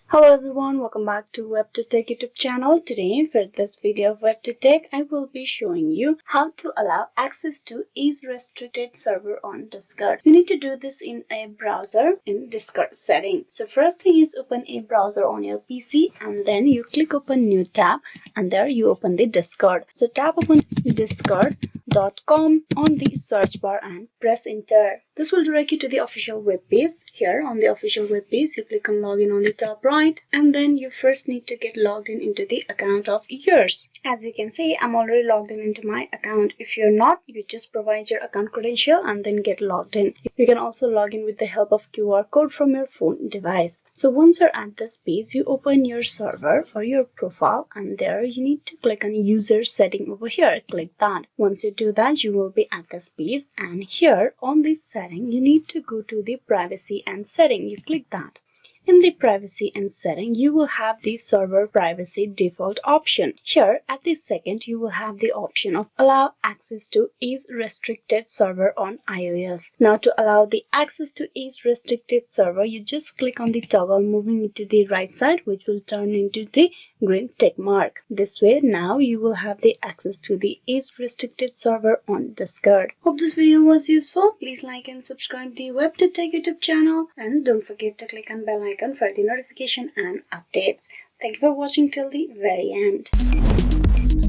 Hello everyone, welcome back to WebToTech YouTube channel. Today for this video of WebToTech, I will be showing you how to allow access to is restricted server on Discord. You need to do this in a browser in Discord setting. So first thing is open a browser on your PC and then you click open new tab and there you open the Discord. So tap open discord.com on the search bar and press enter. This will direct you to the official web page. Here on the official web page, you click on login on the top right and then you first need to get logged in into the account of yours. As you can see, I'm already logged in into my account. If you're not, you just provide your account credential and then get logged in. You can also log in with the help of QR code from your phone device. So once you're at this page, you open your server or your profile and there you need to click on user setting over here. Click that. Once you do that, you will be at this page and here on this setting, you need to go to the privacy and setting. You click that. In the privacy and setting, you will have the server privacy default option. Here at the second, you will have the option of allow access to is restricted server on iOS. Now to allow the access to is restricted server, you just click on the toggle moving it to the right side, which will turn into the green tick mark. This way now you will have the access to the is restricted server on Discord. Hope this video was useful. Please like and subscribe the WebToTech YouTube channel and don't forget to click on bell icon for the notification and updates. Thank you for watching till the very end.